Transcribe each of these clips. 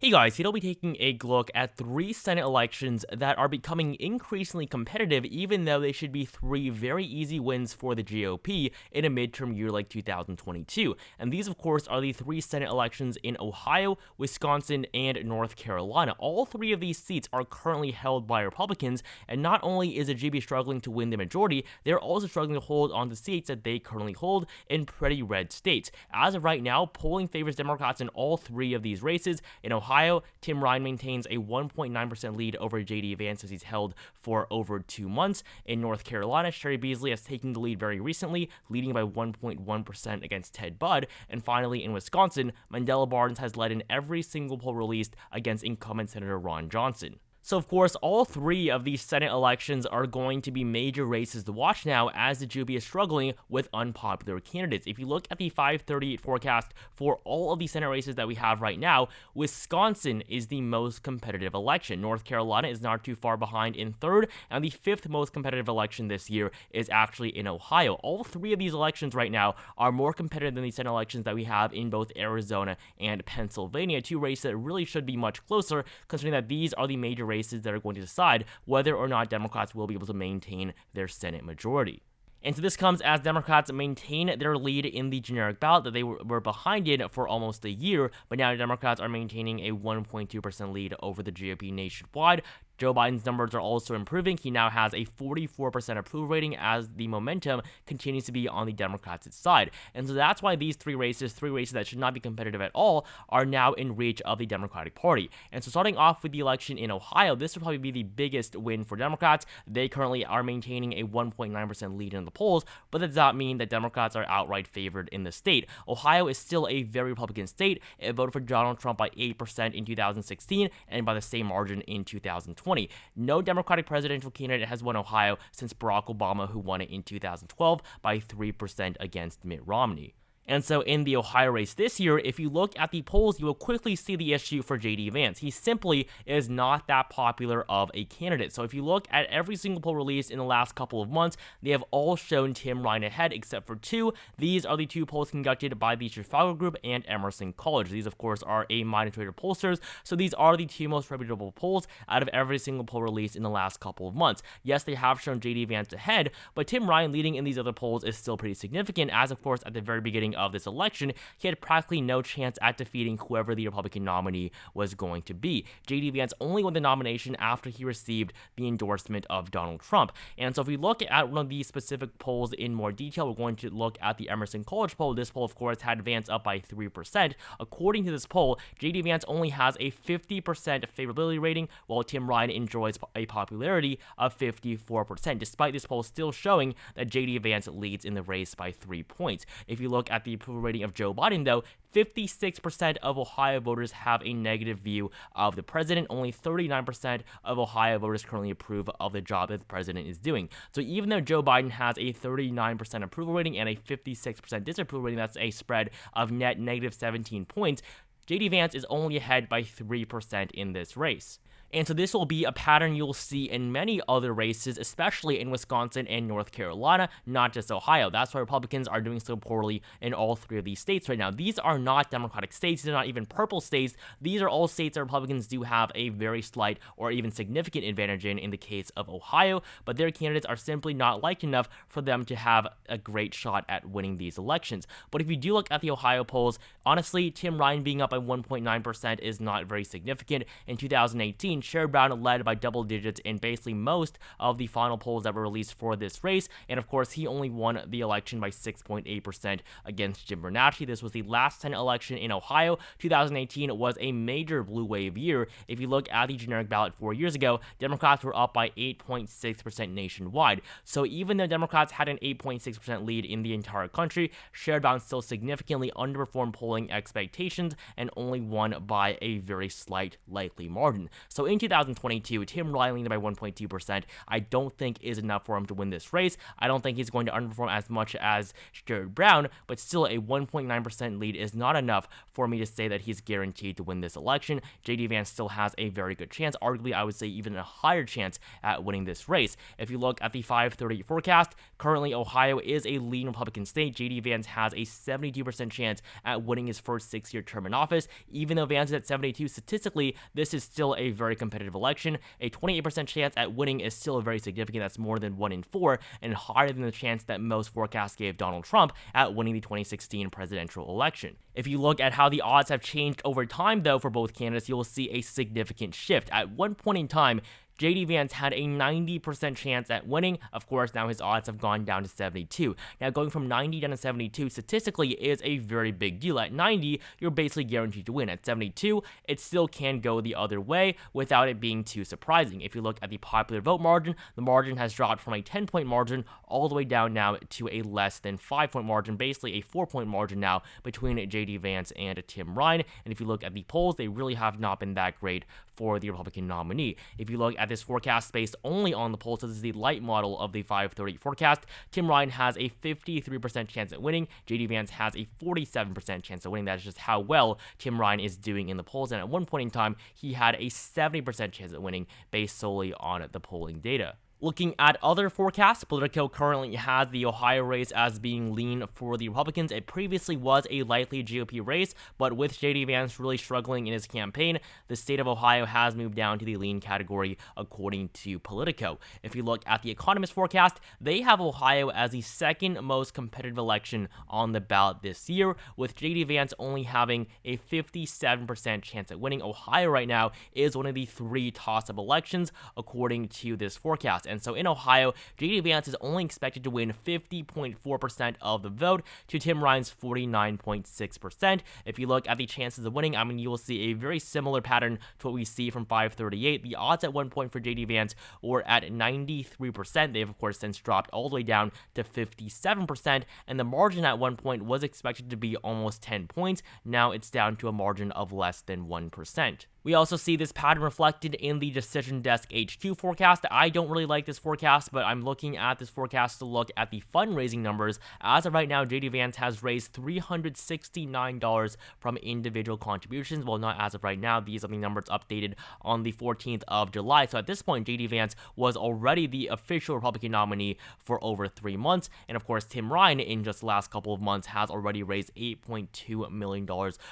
Hey guys, today we'll be taking a look at three Senate elections that are becoming increasingly competitive, even though they should be three very easy wins for the GOP in a midterm year like 2022. And these, of course, are the three Senate elections in Ohio, Wisconsin, and North Carolina. All three of these seats are currently held by Republicans, and not only is the GB struggling to win the majority, they're also struggling to hold on to seats that they currently hold in pretty red states. As of right now, polling favors Democrats in all three of these races. In Ohio, Tim Ryan maintains a 1.9% lead over J.D. Vance as he's held for over 2 months. In North Carolina, Sherry Beasley has taken the lead very recently, leading by 1.1% against Ted Budd. And finally, in Wisconsin, Mandela Barnes has led in every single poll released against incumbent Senator Ron Johnson. So, of course, all three of these Senate elections are going to be major races to watch now as the GOP is struggling with unpopular candidates. If you look at the 538 forecast for all of the Senate races that we have right now, Wisconsin is the most competitive election. North Carolina is not too far behind in third, and the fifth most competitive election this year is actually in Ohio. All three of these elections right now are more competitive than the Senate elections that we have in both Arizona and Pennsylvania, two races that really should be much closer, considering that these are the major races that are going to decide whether or not Democrats will be able to maintain their Senate majority. And so this comes as Democrats maintain their lead in the generic ballot that they were behind in for almost a year, but now Democrats are maintaining a 1.2% lead over the GOP nationwide. Joe Biden's numbers are also improving. He now has a 44% approval rating as the momentum continues to be on the Democrats' side. And so that's why these three races that should not be competitive at all, are now in reach of the Democratic Party. And so starting off with the election in Ohio, this will probably be the biggest win for Democrats. They currently are maintaining a 1.9% lead in the polls, but that does not mean that Democrats are outright favored in the state. Ohio is still a very Republican state. It voted for Donald Trump by 8% in 2016 and by the same margin in 2020. No Democratic presidential candidate has won Ohio since Barack Obama, who won it in 2012 by 3% against Mitt Romney. And so in the Ohio race this year, if you look at the polls, you will quickly see the issue for J.D. Vance. He simply is not that popular of a candidate. So if you look at every single poll released in the last couple of months, they have all shown Tim Ryan ahead except for two. These are the two polls conducted by the Chicago Group and Emerson College. These, of course, are A-minus rated pollsters. So these are the two most reputable polls out of every single poll released in the last couple of months. Yes, they have shown J.D. Vance ahead, but Tim Ryan leading in these other polls is still pretty significant, as, of course, at the very beginning of this election, he had practically no chance at defeating whoever the Republican nominee was going to be. J.D. Vance only won the nomination after he received the endorsement of Donald Trump. And so if we look at one of these specific polls in more detail, we're going to look at the Emerson College poll. This poll, of course, had Vance up by 3%. According to this poll, J.D. Vance only has a 50% favorability rating, while Tim Ryan enjoys a popularity of 54%, despite this poll still showing that J.D. Vance leads in the race by 3 points. If you look at the approval rating of Joe Biden, though, 56% of Ohio voters have a negative view of the president. Only 39% of Ohio voters currently approve of the job that the president is doing. So even though Joe Biden has a 39% approval rating and a 56% disapproval rating, that's a spread of net negative 17 points, J.D. Vance is only ahead by 3% in this race. And so this will be a pattern you'll see in many other races, especially in Wisconsin and North Carolina, not just Ohio. That's why Republicans are doing so poorly in all three of these states right now. These are not Democratic states. They're not even purple states. These are all states that Republicans do have a very slight or even significant advantage in the case of Ohio, but their candidates are simply not liked enough for them to have a great shot at winning these elections. But if you do look at the Ohio polls, honestly, Tim Ryan being up by 1.9% is not very significant. In 2018, Sherrod Brown led by double digits in basically most of the final polls that were released for this race, and of course he only won the election by 6.8% against Jim Bernanke. This was the last Senate election in Ohio. 2018 was a major blue wave year. If you look at the generic ballot 4 years ago, Democrats were up by 8.6% nationwide. So even though Democrats had an 8.6% lead in the entire country, Sherrod Brown still significantly underperformed polling expectations and only won by a very slight likely margin. So in 2022, Tim Ryan leading by 1.2%, I don't think is enough for him to win this race. I don't think he's going to underperform as much as Sherrod Brown, but still a 1.9% lead is not enough for me to say that he's guaranteed to win this election. JD Vance still has a very good chance, arguably I would say even a higher chance at winning this race. If you look at the 538 forecast, currently Ohio is a lean Republican state. JD Vance has a 72% chance at winning his first 6-year term in office. Even though Vance is at 72, statistically, this is still a very competitive election. A 28% chance at winning is still very significant. That's more than 1 in 4, and higher than the chance that most forecasts gave Donald Trump at winning the 2016 presidential election. If you look at how the odds have changed over time, though, for both candidates, you'll see a significant shift. At one point in time, JD Vance had a 90% chance at winning. Of course, now his odds have gone down to 72. Now, going from 90 down to 72 statistically is a very big deal. At 90, you're basically guaranteed to win. At 72, it still can go the other way without it being too surprising. If you look at the popular vote margin, the margin has dropped from a 10-point margin all the way down now to a less than 5-point margin, basically a 4-point margin now between JD Vance and Tim Ryan. And if you look at the polls, they really have not been that great for the Republican nominee. If you look at this forecast based only on the polls, so this is the light model of the 538 forecast, Tim Ryan has a 53% chance at winning. JD Vance has a 47% chance at winning. That is just how well Tim Ryan is doing in the polls. And at one point in time, he had a 70% chance at winning based solely on the polling data. Looking at other forecasts, Politico currently has the Ohio race as being lean for the Republicans. It previously was a likely GOP race, but with JD Vance really struggling in his campaign, the state of Ohio has moved down to the lean category according to Politico. If you look at the Economist forecast, they have Ohio as the second most competitive election on the ballot this year, with JD Vance only having a 57% chance at winning. Ohio right now is one of the 3 toss-up elections according to this forecast. And so in Ohio, JD Vance is only expected to win 50.4% of the vote to Tim Ryan's 49.6%. If you look at the chances of winning, you will see a very similar pattern to what we see from 538. The odds at one point for JD Vance were at 93%. They've, of course, since dropped all the way down to 57%, and the margin at one point was expected to be almost 10 points. Now it's down to a margin of less than 1%. We also see this pattern reflected in the Decision Desk HQ forecast. I don't really like this forecast, but I'm looking at this forecast to look at the fundraising numbers. As of right now, JD Vance has raised $369 from individual contributions. Well, not as of right now. These are the numbers updated on the 14th of July. So at this point, JD Vance was already the official Republican nominee for over 3 months. And of course, Tim Ryan, in just the last couple of months, has already raised $8.2 million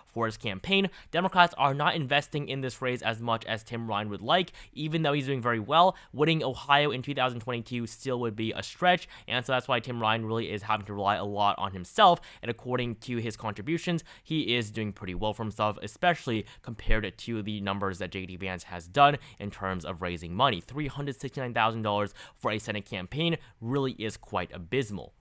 for his campaign. Democrats are not investing in this race as much as Tim Ryan would like. Even though he's doing very well, winning Ohio in 2022 still would be a stretch, and so that's why Tim Ryan really is having to rely a lot on himself, and according to his contributions, he is doing pretty well for himself, especially compared to the numbers that JD Vance has done in terms of raising money. $369,000 for a Senate campaign really is quite abysmal.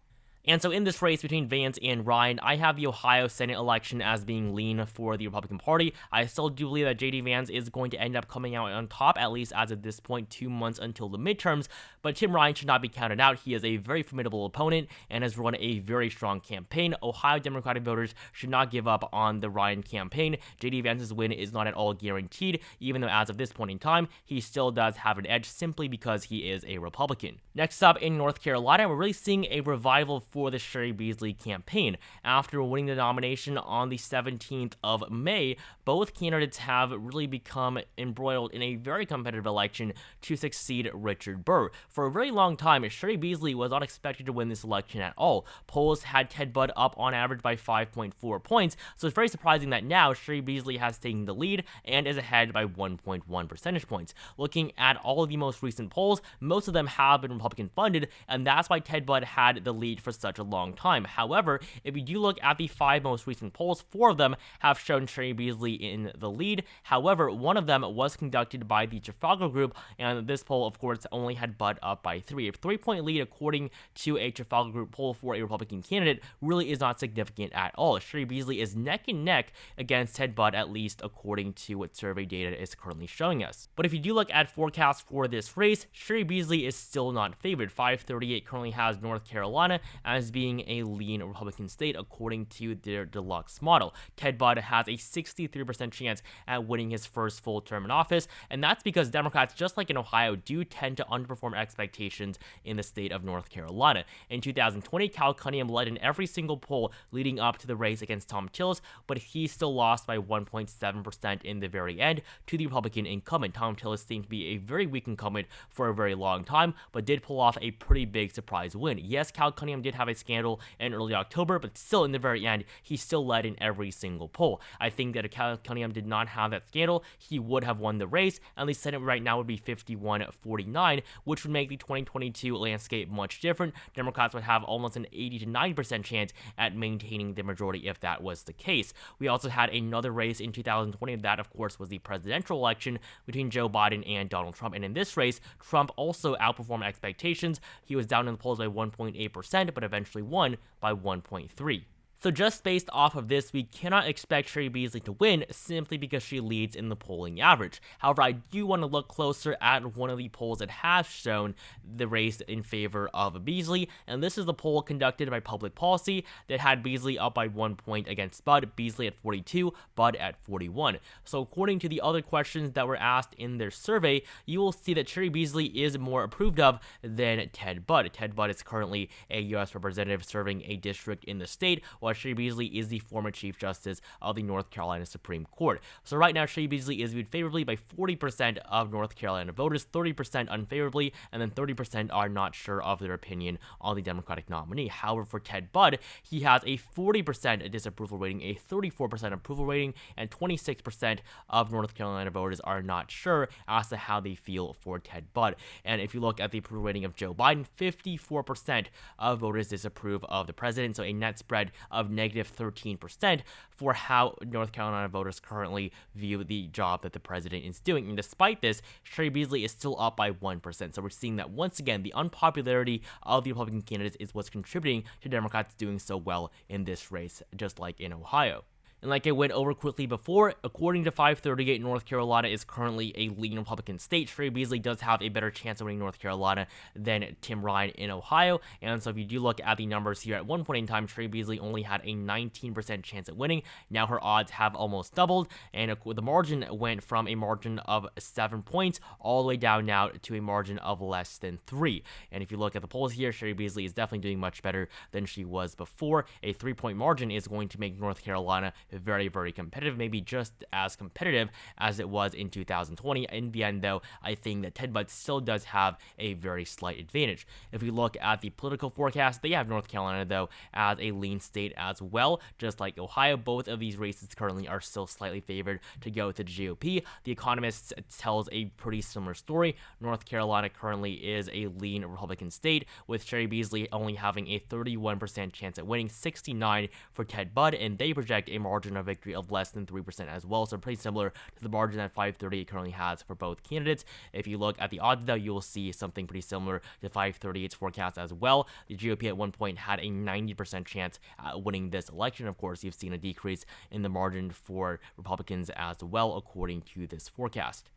And so in this race between Vance and Ryan, I have the Ohio Senate election as being lean for the Republican Party. I still do believe that JD Vance is going to end up coming out on top, at least as of this point, 2 months until the midterms, but Tim Ryan should not be counted out. He is a very formidable opponent and has run a very strong campaign. Ohio Democratic voters should not give up on the Ryan campaign. JD Vance's win is not at all guaranteed, even though as of this point in time, he still does have an edge simply because he is a Republican. Next up in North Carolina, we're really seeing a revival for the Cheri Beasley campaign. After winning the nomination on the 17th of May, both candidates have really become embroiled in a very competitive election to succeed Richard Burr. For a very long time, Cheri Beasley was not expected to win this election at all. Polls had Ted Budd up on average by 5.4 points, so it's very surprising that now Cheri Beasley has taken the lead and is ahead by 1.1 percentage points. Looking at all of the most recent polls, most of them have been Republican funded, and that's why Ted Budd had the lead for such a long time. However, if you do look at the 5 most recent polls, 4 of them have shown Cheri Beasley in the lead. However, one of them was conducted by the Trafalgar Group, and this poll, of course, only had Budd up by 3. A 3-point lead, according to a Trafalgar Group poll for a Republican candidate, really is not significant at all. Cheri Beasley is neck and neck against Ted Budd, at least according to what survey data is currently showing us. But if you do look at forecasts for this race, Cheri Beasley is still not favored. 538 currently has North Carolina as being a lean Republican state according to their deluxe model. Ted Budd has a 63% chance at winning his first full term in office, and that's because Democrats, just like in Ohio, do tend to underperform expectations in the state of North Carolina. In 2020, Cal Cunningham led in every single poll leading up to the race against Tom Tillis, but he still lost by 1.7% in the very end to the Republican incumbent. Tom Tillis seemed to be a very weak incumbent for a very long time, but did pull off a pretty big surprise win. Yes, Cal Cunningham did have a scandal in early October, but still in the very end, he still led in every single poll. I think that if Cal Cunningham did not have that scandal, he would have won the race, and the Senate right now would be 51-49, which would make the 2022 landscape much different. Democrats would have almost an 80 to 90% chance at maintaining the majority if that was the case. We also had another race in 2020. That, of course, was the presidential election between Joe Biden and Donald Trump. And in this race, Trump also outperformed expectations. He was down in the polls by 1.8%, but eventually won by 1.3%. So just based off of this, we cannot expect Cheri Beasley to win simply because she leads in the polling average. However, I do want to look closer at one of the polls that has shown the race in favor of Beasley, and this is the poll conducted by Public Policy that had Beasley up by 1 point against Budd, Beasley at 42, Budd at 41. So according to the other questions that were asked in their survey, you will see that Cheri Beasley is more approved of than Ted Budd. Ted Budd is currently a U.S. representative serving a district in the state, while Cheri Beasley is the former Chief Justice of the North Carolina Supreme Court. So right now, Cheri Beasley is viewed favorably by 40% of North Carolina voters, 30% unfavorably, and then 30% are not sure of their opinion on the Democratic nominee. However, for Ted Budd, he has a 40% disapproval rating, a 34% approval rating, and 26% of North Carolina voters are not sure as to how they feel for Ted Budd. And if you look at the approval rating of Joe Biden, 54% of voters disapprove of the president, so a net spread of negative 13% for how North Carolina voters currently view the job that the president is doing. And despite this, Cheri Beasley is still up by 1%. So we're seeing that once again, the unpopularity of the Republican candidates is what's contributing to Democrats doing so well in this race, just like in Ohio. And like I went over quickly before, according to 538, North Carolina is currently a lean Republican state. Cheri Beasley does have a better chance of winning North Carolina than Tim Ryan in Ohio. And so if you do look at the numbers here, at one point in time, Cheri Beasley only had a 19% chance at winning. Now her odds have almost doubled, and the margin went from a margin of 7 points all the way down now to a margin of less than 3. And if you look at the polls here, Cheri Beasley is definitely doing much better than she was before. A 3-point margin is going to make North Carolina very, very competitive, maybe just as competitive as it was in 2020. In the end, though, I think that Ted Budd still does have a very slight advantage. If we look at the political forecast, they have North Carolina, though, as a lean state as well, just like Ohio. Both of these races currently are still slightly favored to go to the GOP. The Economist tells a pretty similar story. North Carolina currently is a lean Republican state, with Cheri Beasley only having a 31% chance at winning, 69% for Ted Budd, and they project a margin of victory of less than 3% as well, so pretty similar to the margin that 538 currently has for both candidates. If you look at the odds, though, you will see something pretty similar to 538's forecast as well. The GOP at one point had a 90% chance at winning this election. Of course, you've seen a decrease in the margin for Republicans as well, according to this forecast.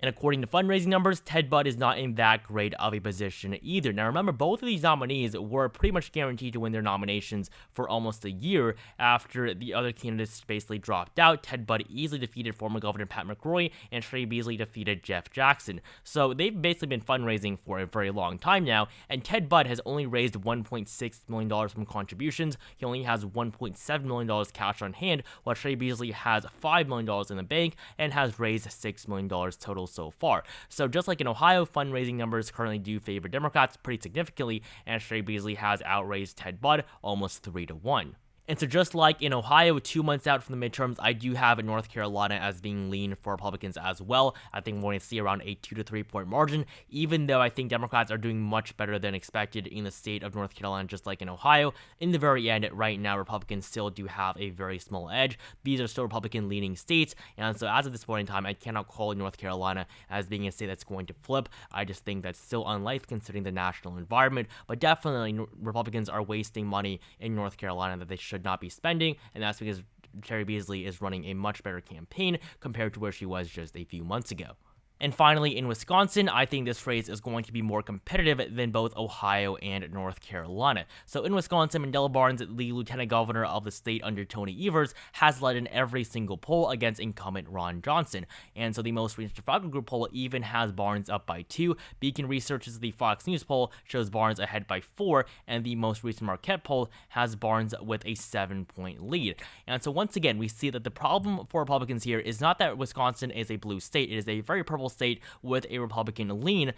And according to fundraising numbers, Ted Budd is not in that great of a position either. Now remember, both of these nominees were pretty much guaranteed to win their nominations for almost a year after the other candidates basically dropped out. Ted Budd easily defeated former Governor Pat McCrory, and Cheri Beasley defeated Jeff Jackson. So they've basically been fundraising for a very long time now, and Ted Budd has only raised $1.6 million from contributions. He only has $1.7 million cash on hand, while Cheri Beasley has $5 million in the bank and has raised $6 million total so far. So just like in Ohio, fundraising numbers currently do favor Democrats pretty significantly, and Cheri Beasley has outraised Ted Budd almost 3-1. And so just like in Ohio, 2 months out from the midterms, I do have North Carolina as being lean for Republicans as well. I think we're going to see around a 2 to 3 point margin, even though I think Democrats are doing much better than expected in the state of North Carolina, just like in Ohio. In the very end, right now, Republicans still do have a very small edge. These are still Republican-leaning states, and so as of this point in time, I cannot call North Carolina as being a state that's going to flip. I just think that's still unlikely considering the national environment, but definitely Republicans are wasting money in North Carolina that they should not be spending, and that's because Cheri Beasley is running a much better campaign compared to where she was just a few months ago. And finally, in Wisconsin, I think this race is going to be more competitive than both Ohio and North Carolina. So in Wisconsin, Mandela Barnes, the lieutenant governor of the state under Tony Evers, has led in every single poll against incumbent Ron Johnson. And so the most recent Trafalgar Group poll even has Barnes up by 2. Beacon Research's the Fox News poll shows Barnes ahead by 4, and the most recent Marquette poll has Barnes with a 7-point lead. And so once again, we see that the problem for Republicans here is not that Wisconsin is a blue state. It is a very purple state with a Republican lean.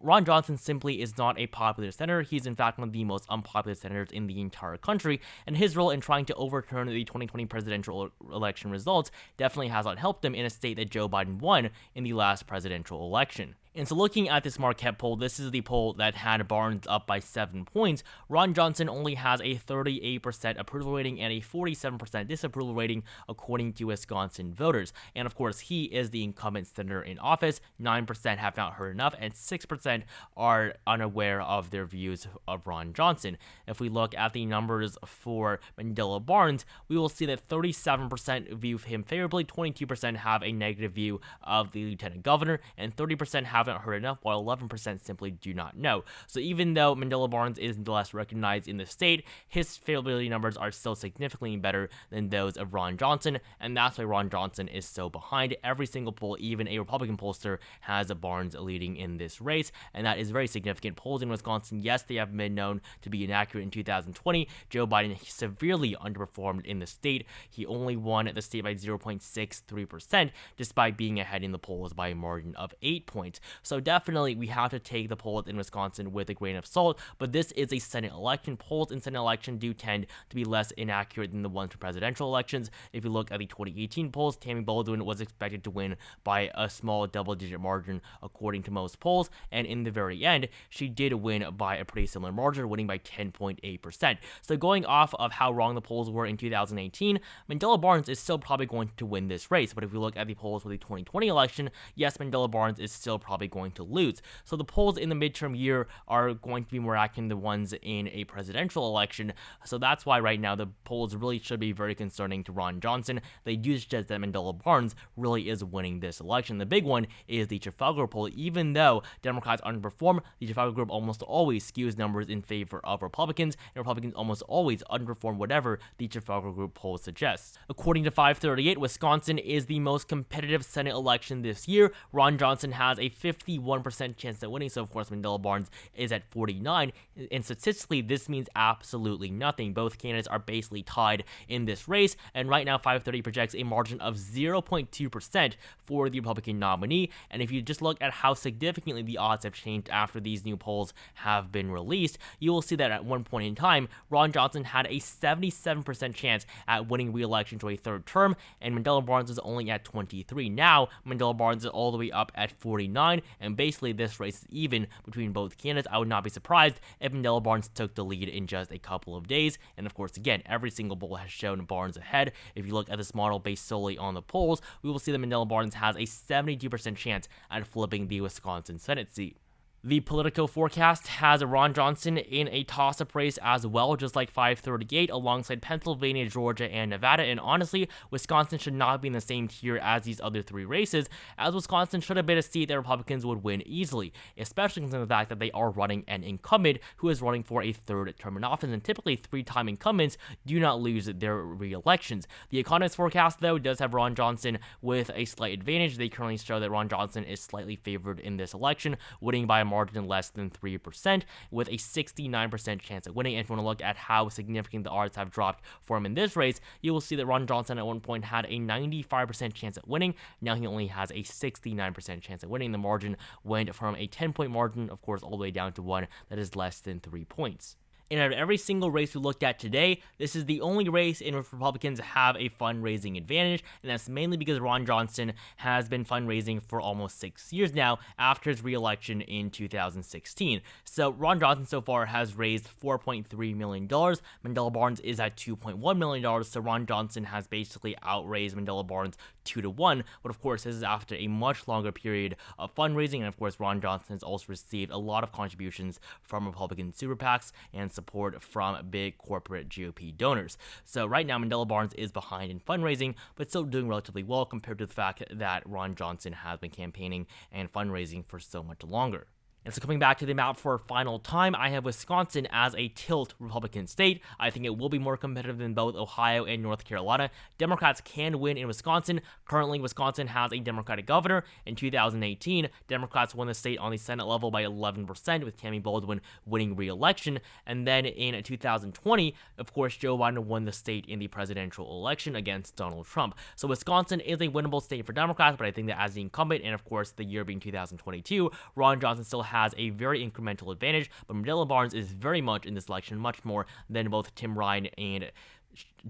Ron Johnson simply is not a popular senator. He's in fact one of the most unpopular senators in the entire country, and his role in trying to overturn the 2020 presidential election results definitely has not helped him in a state that Joe Biden won in the last presidential election. And so looking at this Marquette poll, this is the poll that had Barnes up by 7 points. Ron Johnson only has a 38% approval rating and a 47% disapproval rating according to Wisconsin voters. And of course, he is the incumbent senator in office. 9% have not heard enough, and 6% are unaware of their views of Ron Johnson. If we look at the numbers for Mandela Barnes, we will see that 37% view him favorably, 22% have a negative view of the lieutenant governor, and 30% haven't heard enough, while 11% simply do not know. So even though Mandela Barnes is less recognized in the state, his favorability numbers are still significantly better than those of Ron Johnson, and that's why Ron Johnson is so behind. Every single poll, even a Republican pollster, has Barnes leading in this race, and that is very significant. Polls in Wisconsin, yes, they have been known to be inaccurate in 2020. Joe Biden severely underperformed in the state. He only won the state by 0.63%, despite being ahead in the polls by a margin of 8 points. So definitely we have to take the polls in Wisconsin with a grain of salt, but this is a Senate election. Polls in Senate election do tend to be less inaccurate than the ones for presidential elections. If you look at the 2018 polls, Tammy Baldwin was expected to win by a small double-digit margin according to most polls, and in the very end, she did win by a pretty similar margin, winning by 10.8%. So going off of how wrong the polls were in 2018, Mandela Barnes is still probably going to win this race, but if we look at the polls for the 2020 election, yes, Mandela Barnes is still probably going to lose. So the polls in the midterm year are going to be more accurate than the ones in a presidential election. So that's why right now the polls really should be very concerning to Ron Johnson. They do suggest that Mandela Barnes really is winning this election. The big one is the Trafalgar poll. Even though Democrats underperform, the Trafalgar group almost always skews numbers in favor of Republicans, and Republicans almost always underperform whatever the Trafalgar group poll suggests. According to 538, Wisconsin is the most competitive Senate election this year. Ron Johnson has a 51% chance at winning, so of course Mandela Barnes is at 49, and statistically this means absolutely nothing. Both candidates are basically tied in this race, and right now 530 projects a margin of 0.2% for the Republican nominee, and if you just look at how significantly the odds have changed after these new polls have been released, you will see that at one point in time, Ron Johnson had a 77% chance at winning re-election to a third term, and Mandela Barnes is only at 23. Now, Mandela Barnes is all the way up at 49, and basically this race is even between both candidates. I would not be surprised if Mandela Barnes took the lead in just a couple of days, and of course, again, every single poll has shown Barnes ahead. If you look at this model based solely on the polls, we will see that Mandela Barnes has a 72% chance at flipping the Wisconsin Senate seat. The Politico forecast has Ron Johnson in a toss-up race as well, just like 538, alongside Pennsylvania, Georgia, and Nevada. And honestly, Wisconsin should not be in the same tier as these other three races, as Wisconsin should have been a seat that Republicans would win easily, especially considering the fact that they are running an incumbent who is running for a third term in office, and typically three-time incumbents do not lose their re-elections. The Economist forecast, though, does have Ron Johnson with a slight advantage. They currently show that Ron Johnson is slightly favored in this election, winning by a margin less than 3%, with a 69% chance at winning. And if you want to look at how significant the odds have dropped for him in this race, you will see that Ron Johnson at one point had a 95% chance at winning. Now he only has a 69% chance at winning. The margin went from a 10-point margin, of course, all the way down to one that is less than 3 points. And out of every single race we looked at today, this is the only race in which Republicans have a fundraising advantage, and that's mainly because Ron Johnson has been fundraising for almost 6 years now after his re-election in 2016. So Ron Johnson so far has raised $4.3 million. Mandela Barnes is at $2.1 million, so Ron Johnson has basically outraised Mandela Barnes 2-1, but of course this is after a much longer period of fundraising, and of course Ron Johnson has also received a lot of contributions from Republican super PACs and support from big corporate GOP donors. So right now, Mandela Barnes is behind in fundraising, but still doing relatively well compared to the fact that Ron Johnson has been campaigning and fundraising for so much longer. And so coming back to the map for a final time, I have Wisconsin as a tilt Republican state. I think it will be more competitive than both Ohio and North Carolina. Democrats can win in Wisconsin. Currently, Wisconsin has a Democratic governor. In 2018, Democrats won the state on the Senate level by 11%, with Tammy Baldwin winning re-election. And then in 2020, of course, Joe Biden won the state in the presidential election against Donald Trump. So Wisconsin is a winnable state for Democrats, but I think that as the incumbent, and of course the year being 2022, Ron Johnson still has a very incremental advantage, but Mandela Barnes is very much in this election, much more than both Tim Ryan and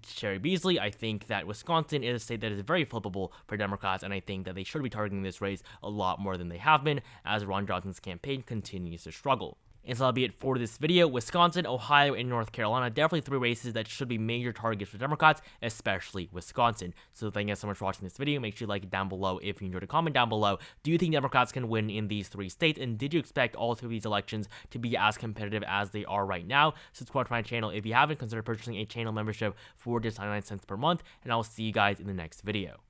Sherry Beasley. I think that Wisconsin is a state that is very flippable for Democrats, and I think that they should be targeting this race a lot more than they have been as Ron Johnson's campaign continues to struggle. And so that'll be it for this video. Wisconsin, Ohio, and North Carolina, definitely three races that should be major targets for Democrats, especially Wisconsin. So thank you guys so much for watching this video. Make sure you like it down below if you enjoyed it. Comment down below. Do you think Democrats can win in these three states? And did you expect all three of these elections to be as competitive as they are right now? Subscribe to my channel if you haven't. Consider purchasing a channel membership for just 99 cents per month. And I'll see you guys in the next video.